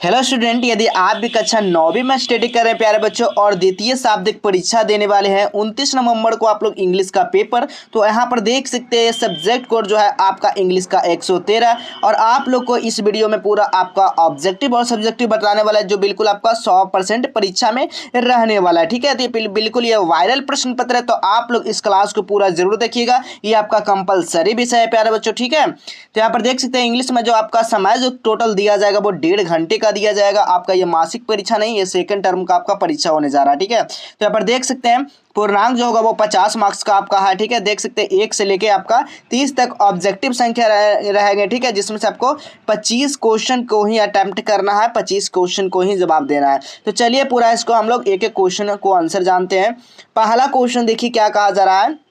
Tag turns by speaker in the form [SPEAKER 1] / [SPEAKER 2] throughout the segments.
[SPEAKER 1] Hello student, यदि आप भी कक्षा 9वीं में स्टडी कर रहे हैं प्यारे बच्चों और द्वितीय शाब्दिक परीक्षा देने वाले हैं 29 नवंबर को आप लोग इंग्लिश का पेपर, तो यहाँ पर देख सकते हैं सब्जेक्ट कोड जो है आपका इंग्लिश का 113। और आप लोग को इस वीडियो में पूरा आपका ऑब्जेक्टिव और सब्जेक्टिव बताने वाला है जो बिल्कुल आपका 100% परीक्षा में रहने वाला है। ठीक है, तो बिल्कुल ये वायरल प्रश्न पत्र है, तो आप लोग इस क्लास को पूरा जरूर देखिएगा। ये आपका कंपलसरी विषय है प्यारे बच्चों। ठीक है, तो यहाँ पर देख सकते हैं इंग्लिश में जो आपका समय जो टोटल दिया जाएगा वो 1.5 घंटे का दिया जाएगा। आपका ये मासिक परीक्षा नहीं, ये सेकंड टर्म का आपका परीक्षा होने जा रहा है। ठीक है, तो यहाँ पर देख सकते हैं पूर्णांक जो होगा वो 50 मार्क्स का आपका है। ठीक है, देख सकते हैं 1 से लेके आपका 30 तक ऑब्जेक्टिव संख्या रहेंगे। ठीक है, जिसमें से आपको 25 क्वेश्चन को ही अटेम्प्ट करना है, 25 क्वेश्चन को ही जवाब देना है। तो चलिए पूरा इसको हम लोग एक एक क्वेश्चन को आंसर जानते हैं। पहला क्वेश्चन देखिए क्या कहा जा रहा है।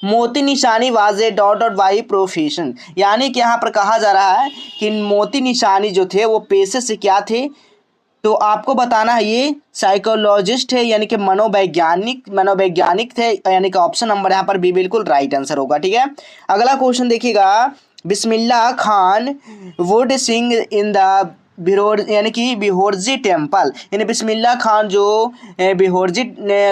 [SPEAKER 1] मोती निशानी was a dot dot by profession, यानी कि यहाँ पर कहा जा रहा है कि मोती निशानी जो थे वो पेशे से क्या थे। तो आपको बताना है ये साइकोलॉजिस्ट है, यानी कि मनोवैज्ञानिक थे, यानी कि ऑप्शन नंबर यहाँ पर बी बिल्कुल राइट आंसर होगा। ठीक है, अगला क्वेश्चन देखिएगा। Bismillah Khan would sing in the बिहोर यानी कि बिहोरजी टेम्पल, यानी बिस्मिल्लाह खान जो बिहोरजी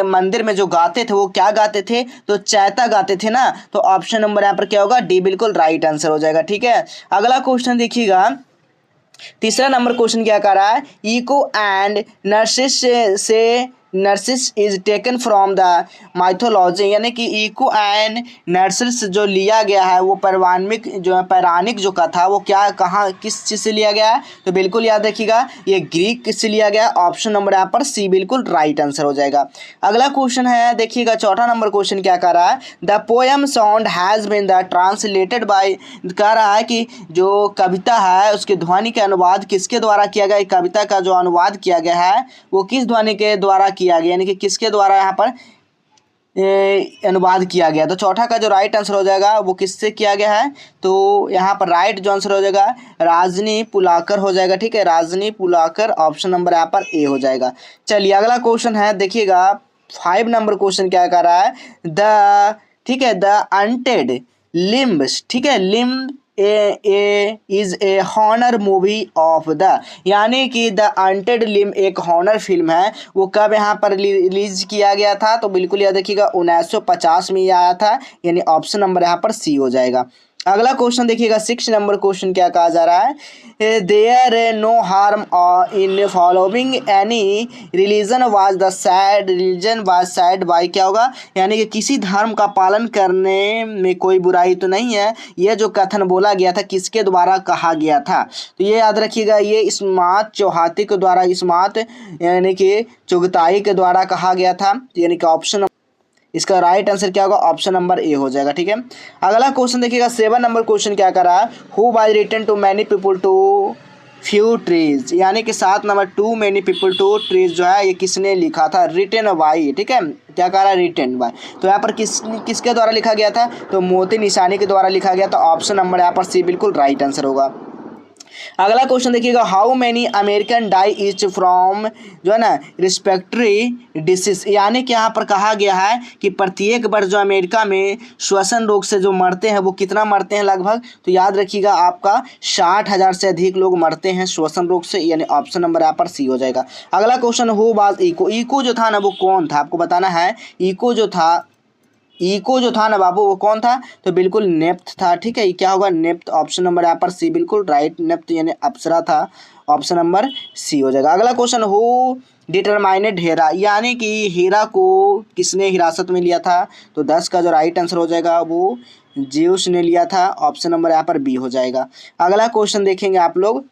[SPEAKER 1] मंदिर में जो गाते थे वो क्या गाते थे, तो चैता गाते थे ना। तो ऑप्शन नंबर यहाँ पर क्या होगा, डी बिल्कुल राइट आंसर हो जाएगा। ठीक है, अगला क्वेश्चन देखिएगा। तीसरा नंबर क्वेश्चन क्या कर रहा है। इको एंड नर्सिस से nurses is taken from the mythology, यानी कि इको एंड नर्सिस जो लिया गया है वो पौराणिक जो कथा वो क्या कहाँ किस चीज़ से लिया गया है, तो बिल्कुल याद रखिएगा ये ग्रीक से लिया गया। ऑप्शन नंबर यहाँ पर सी बिल्कुल राइट आंसर हो जाएगा। अगला क्वेश्चन है देखिएगा, चौथा नंबर क्वेश्चन क्या कर रहा है। The poem sound has been the translated by, कह रहा है कि जो कविता है उसके ध्वनि का अनुवाद किसके द्वारा किया गया। कविता का जो अनुवाद किया गया है वो किस ध्वनि के द्वारा किया गया, यानी कि किसके द्वारा यहाँ पर अनुवाद किया गया। तो चौथा का जो राइट आंसर हो जाएगा वो किससे किया गया है, तो यहाँ पर राइट जो आंसर हो जाएगा राजनी पुलाकर हो जाएगा। ठीक है, राजनी पुलाकर, ऑप्शन नंबर यहाँ पर ए हो जाएगा। चलिए अगला क्वेश्चन है देखिएगा, 5 नंबर क्वेश्चन क्या कर रहा है। ठीक है, द अनटेड लिम्ब्स, ठीक है, limb is a horror movie of the, यानी कि द अनटेड लिम्ब एक हॉनर फिल्म है। वो कब यहाँ पर रिलीज किया गया था, तो बिल्कुल याद रखिएगा 1950 में ये आया था, यानी ऑप्शन नंबर यहाँ पर सी हो जाएगा। अगला क्वेश्चन देखिएगा, 6 नंबर क्वेश्चन क्या कहा जा रहा है। There no harm in following any religion was the said religion was said by, क्या होगा, यानी कि किसी धर्म का पालन करने में कोई बुराई तो नहीं है। यह जो कथन बोला गया था किसके द्वारा कहा गया था, तो ये याद रखिएगा ये इस्मात चौहाती के द्वारा, इस्मात यानी कि चुगताई के द्वारा कहा गया था, यानी कि ऑप्शन इसका राइट आंसर क्या होगा, ऑप्शन नंबर ए हो जाएगा। ठीक है, अगला क्वेश्चन देखिएगा, 7 नंबर क्वेश्चन क्या कर रहा है। Who was written too many people too few trees, यानी कि 7 number too many people too trees जो है ये किसने लिखा था, रिटन बाई। ठीक है, क्या कह रहा है, रिटन बाई। तो यहाँ पर किसके द्वारा लिखा गया था, तो मोती निशानी के द्वारा लिखा गया। तो ऑप्शन नंबर यहाँ पर सी बिल्कुल राइट आंसर होगा। अगला क्वेश्चन देखिएगा, how many American die each from, जो है ना रिस्पेक्टरी डिसीज, यानी कि यहाँ पर कहा गया है कि प्रत्येक वर्ष जो अमेरिका में श्वसन रोग से जो मरते हैं वो कितना मरते हैं लगभग, तो याद रखिएगा आपका 60,000 से अधिक लोग मरते हैं श्वसन रोग से, यानी ऑप्शन नंबर यहाँ पर सी हो जाएगा। अगला question, who was echo, echo जो था ना वो कौन था, आपको बताना है। इको जो था ना बाबू वो कौन था, तो बिल्कुल नेप्थ था। ठीक है, ये क्या होगा, नेप्थ, ऑप्शन नंबर यहाँ पर सी बिल्कुल राइट, नेप्थ यानी अप्सरा था, ऑप्शन नंबर सी हो जाएगा। अगला क्वेश्चन, हु डिटरमाइनेड हेरा, यानी कि हीरा को किसने हिरासत में लिया था, तो 10 का जो राइट आंसर हो जाएगा वो ज्यूस ने लिया था, ऑप्शन नंबर यहाँ पर बी हो जाएगा। अगला क्वेश्चन देखेंगे आप लोग,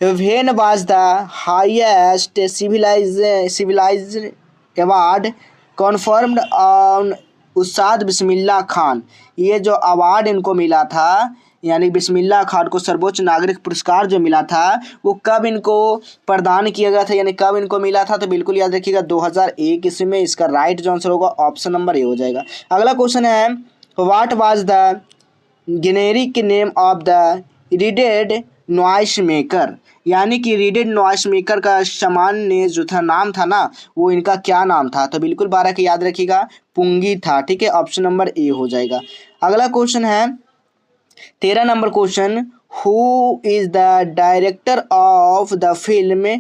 [SPEAKER 1] when was the highest civilised award conferred on Ustad Bismillah Khan, ये जो अवार्ड इनको मिला था, यानी बिस्मिल्लाह खान को सर्वोच्च नागरिक पुरस्कार जो मिला था वो कब इनको प्रदान किया गया था, यानी कब इनको मिला था, तो बिल्कुल याद रखिएगा 2001 ईस्वी में। इसका राइट जो आंसर होगा ऑप्शन नंबर ए हो जाएगा। अगला क्वेश्चन है, what was the generic name of the readed noise maker, यानी कि रीडेड नॉइस मेकर का सामान्य जो था नाम था ना वो इनका क्या नाम था, तो बिल्कुल 12 के याद रखिएगा पुंगी था। ठीक है, ऑप्शन नंबर ए हो जाएगा। अगला क्वेश्चन है 13 number question, who is the director of the film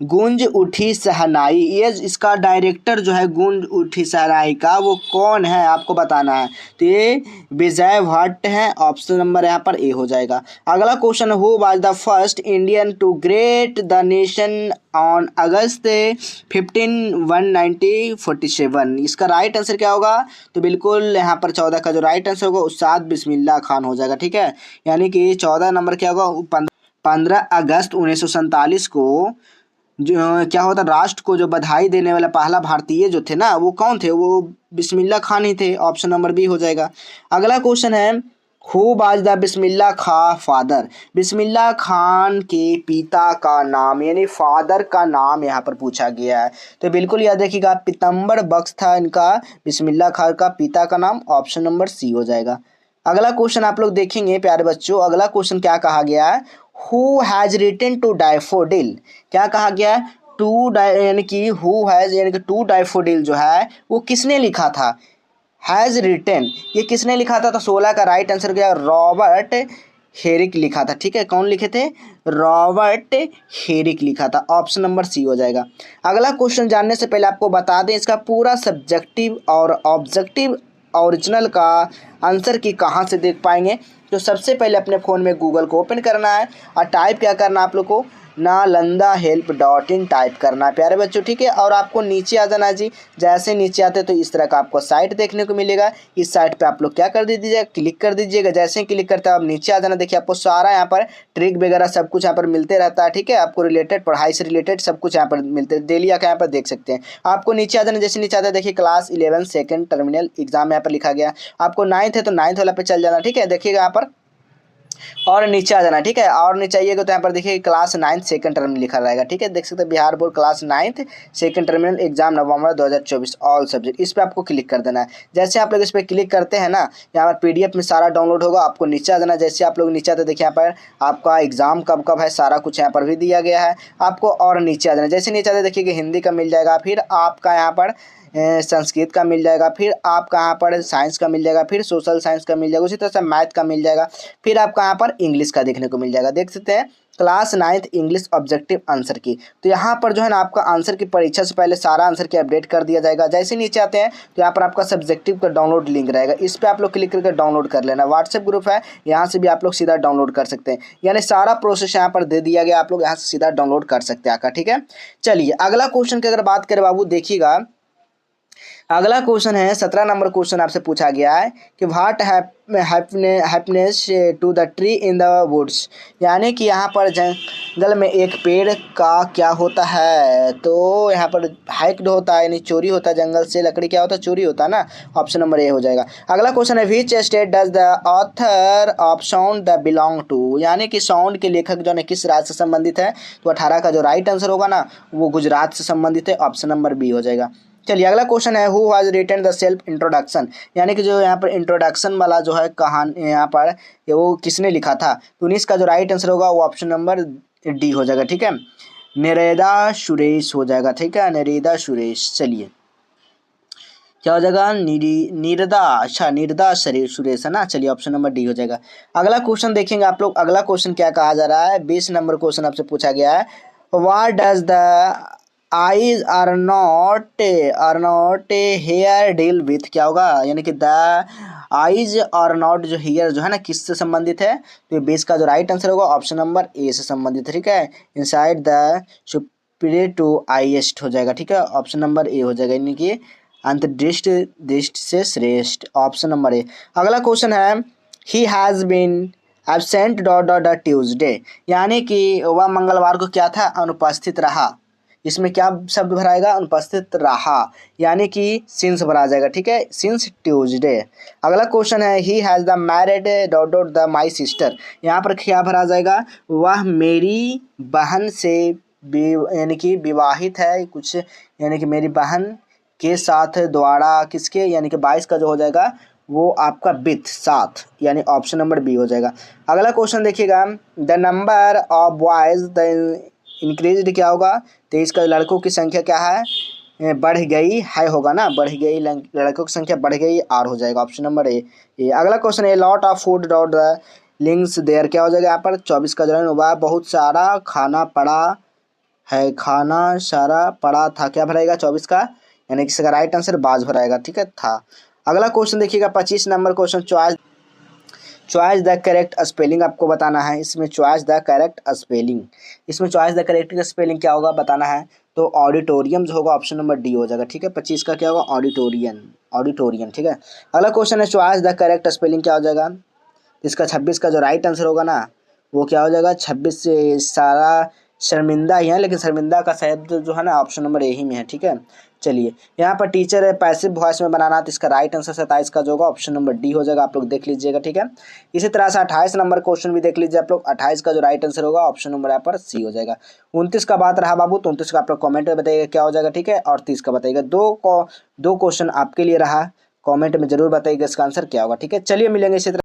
[SPEAKER 1] गूंज उठी शहनाई। ये इसका डायरेक्टर जो है गूंज उठी शहनाई का वो कौन है आपको बताना है। तो ये विजय भट्ट है। ऑप्शन नंबर यहाँ पर ए हो जाएगा। अगला question, who was the first Indian to great the nation on August 15 1947। इसका राइट आंसर क्या होगा। तो बिल्कुल यहाँ पर 14 का जो राइट आंसर होगा उस्ताद बिस्मिल्लाह खान हो जाएगा। ठीक है, यानी कि 14 नंबर क्या होगा। 15 अगस्त 1947 को जो क्या होता, राष्ट्र को जो बधाई देने वाला पहला भारतीय जो थे ना वो कौन थे, वो बिस्मिल्लाह खान ही थे। ऑप्शन नंबर बी हो जाएगा। अगला क्वेश्चन है, who was the Bismillah Khan father. Bismillah Khan के पिता का नाम यानी फादर का नाम यहाँ पर पूछा गया है। तो बिल्कुल याद रखिएगा, पीतम्बर बख्श था इनका बिस्मिल्लाह खान का पिता का नाम। ऑप्शन नंबर सी हो जाएगा। अगला क्वेश्चन आप लोग देखेंगे प्यारे बच्चों। अगला क्वेश्चन क्या कहा गया है, who has written to daffodil. क्या कहा गया है, टू यानी कि हु हैज़ यानी कि टू डैफोडिल जो है वो किसने लिखा था। हैज़ रिटन ये किसने लिखा था। तो 16 का राइट आंसर गया रॉबर्ट हेरिक लिखा था। ठीक है, कौन लिखे थे, रॉबर्ट हेरिक लिखा था। ऑप्शन नंबर सी हो जाएगा। अगला क्वेश्चन जानने से पहले आपको बता दें इसका पूरा सब्जेक्टिव और ऑब्जेक्टिव ओरिजिनल का आंसर की कहाँ से देख पाएंगे। तो सबसे पहले अपने फ़ोन में गूगल को ओपन करना है और टाइप क्या करना है आप लोग को, nalandahelp.in टाइप करना है प्यारे बच्चों। ठीक है, और आपको नीचे आ जाना है जी। जैसे नीचे आते तो इस तरह का आपको साइट देखने को मिलेगा। इस साइट पे आप लोग क्या कर दीजिएगा, क्लिक कर दीजिएगा। जैसे ही क्लिक करते हैं आप नीचे आ जाना, देखिए आपको सारा यहाँ पर ट्रिक वगैरह सब कुछ यहाँ पर मिलते रहता है। ठीक है, आपको रिलेटेड पढ़ाई से रिलेटेड सब कुछ यहाँ पर मिलते हैं। डेली आकर यहाँ पर देख सकते हैं। आपको नीचे आ जाना, जैसे नीचे आता है देखिए क्लास 11 सेकेंड टर्मिनल एग्जाम यहाँ पर लिखा गया। आपको 9th है तो 9th वाला पे चल जाना। ठीक है, देखिएगा यहाँ पर और नीचे आ जाना। ठीक है, और नीचे आइएगा तो यहाँ पर देखिए क्लास 9th सेकंड टर्म लिखा रहेगा। ठीक है, देख सकते हैं Bihar board class 9th second terminal exam नवंबर 2024 ऑल सब्जेक्ट। इस पर आपको क्लिक कर देना है। जैसे आप लोग इस पर क्लिक करते हैं ना, यहाँ पर PDF में सारा डाउनलोड होगा। आपको नीचे आ जाना। जैसे आप लोग नीचे आते देखिए यहाँ पर आपका एग्जाम कब कब है सारा कुछ यहाँ पर भी दिया गया है आपको। और नीचे आ जाना, जैसे नीचे आते देखिए कि हिंदी का मिल जाएगा, फिर आपका यहाँ पर संस्कृत का मिल जाएगा, फिर आपका यहाँ पर साइंस का मिल जाएगा, फिर सोशल साइंस का मिल जाएगा, उसी तरह से मैथ का मिल जाएगा, फिर आपका यहाँ पर इंग्लिश का देखने को मिल जाएगा। देख सकते हैं class 9th English objective answer की। तो यहाँ पर जो है ना आपका आंसर की परीक्षा से पहले सारा आंसर की अपडेट कर दिया जाएगा। जैसे नीचे आते हैं तो यहाँ पर आपका सब्जेक्टिव का डाउनलोड लिंक रहेगा। इस पर आप लोग क्लिक करके डाउनलोड कर लेना। व्हाट्सएप ग्रुप है, यहाँ से भी आप लोग सीधा डाउनलोड कर सकते हैं। यानी सारा प्रोसेस यहाँ पर दे दिया गया, आप लोग यहाँ से सीधा डाउनलोड कर सकते हैं आका। ठीक है, चलिए अगला क्वेश्चन की अगर बात करें बाबू, देखिएगा अगला क्वेश्चन है 17 नंबर क्वेश्चन आपसे पूछा गया है कि what happiness to the tree in the woods. यानी कि यहाँ पर जंगल में एक पेड़ का क्या होता है। तो यहाँ पर हाइक्ड होता है यानी चोरी होता है, जंगल से लकड़ी क्या होता है, चोरी होता है ना। ऑप्शन नंबर ए हो जाएगा। अगला क्वेश्चन है which state does the author of sound the belong to. यानी कि साउंड के लेखक जो है किस राज्य से संबंधित है। तो 18 का जो राइट आंसर होगा ना वो गुजरात से संबंधित है। ऑप्शन नंबर बी हो जाएगा। चलिए अगला क्वेश्चन है who has written the self introduction. यानी कि जो यहाँ पर इंट्रोडक्शन वाला जो है कहानी यहाँ पर वो किसने लिखा था। तो 19 का जो राइट आंसर होगा वो ऑप्शन नंबर डी हो जाएगा। ठीक है, निरेदा सुरेश हो जाएगा। ठीक है, निरेदा सुरेश। चलिए क्या हो जाएगा, निरदा, अच्छा निरदा सुरेश है ना। चलिए ऑप्शन नंबर डी हो जाएगा। अगला क्वेश्चन देखेंगे आप लोग। अगला क्वेश्चन क्या कहा जा रहा है, 20 नंबर क्वेश्चन आपसे पूछा गया है what does the eyes are not here deal with. क्या होगा, यानी कि द आईज आर नॉट जो हेयर जो है ना किससे संबंधित है। तो 20 का जो राइट आंसर होगा ऑप्शन नंबर ए से संबंधित है। ठीक है, इनसाइड द सुपीरियर टू आईएस्ट हो जाएगा। ठीक है, ऑप्शन नंबर ए हो जाएगा, यानी कि अंतर्दृष्ट दृष्टि से श्रेष्ठ। Option number A. अगला क्वेश्चन है he has been absent dot dot dot Tuesday. यानी कि वह मंगलवार को क्या था, अनुपस्थित रहा। इसमें क्या शब्द भराएगा, अनुपस्थित रहा, यानी कि सिंस भरा जाएगा। ठीक है, सिंस ट्यूजडे। अगला क्वेश्चन है he has the married dot dot the my sister. यहाँ पर क्या भरा जाएगा, वह मेरी बहन से यानी कि विवाहित है कुछ, यानी कि मेरी बहन के साथ द्वारा किसके, यानी कि 22 का जो हो जाएगा वो आपका विथ साथ, यानी ऑप्शन नंबर बी हो जाएगा। अगला क्वेश्चन देखिएगा the number of boys the increase क्या होगा। 23 का लड़कों की संख्या क्या है, बढ़ गई है होगा ना, बढ़ गई लड़कों की संख्या बढ़ गई आर हो जाएगा। Option number A. अगला क्वेश्चन है lot of food dot the links there क्या हो जाएगा यहाँ पर 24 का जो है वह बहुत सारा खाना पड़ा है, खाना सारा पड़ा था, क्या भराएगा 24 का, यानी कि इसका राइट आंसर बाज भराएगा, ठीक है था। अगला क्वेश्चन देखिएगा 25 number question, choice the correct spelling आपको बताना है। इसमें चॉइस द करेक्ट स्पेलिंग, इसमें चॉइस द करेक्ट स्पेलिंग क्या होगा बताना है। तो ऑडिटोरियम जो होगा ऑप्शन नंबर डी हो जाएगा, ठीक है। 25 का क्या होगा ऑडिटोरियम, ऑडिटोरियम, ठीक है। अगला क्वेश्चन है चॉइस द करेक्ट स्पेलिंग क्या हो जाएगा। इसका 26 का जो राइट आंसर होगा ना वो क्या हो जाएगा 26 से सारा शर्मिंदा ही है, लेकिन शर्मिंदा का शब्द जो है ना ऑप्शन नंबर ए ही में है, ठीक है। चलिए यहाँ पर टीचर है पैसिव वॉइस में बनाना, तो इसका राइट आंसर 27 का जो होगा ऑप्शन नंबर डी हो जाएगा, आप लोग देख लीजिएगा, ठीक है। इसी तरह से 28 नंबर क्वेश्चन भी देख लीजिए आप लोग, 28 का जो राइट आंसर होगा ऑप्शन नंबर यहाँ पर सी हो जाएगा। 29 का बात रहा बाबू, तो 29 का आप लोग कॉमेंट में बताइएगा क्या हो जाएगा, ठीक है। और 30 का बताइएगा। दो क्वेश्चन आपके लिए रहा, कॉमेंट में जरूर बताइएगा इसका आंसर क्या होगा, ठीक है। चलिए मिलेंगे इसी तरह।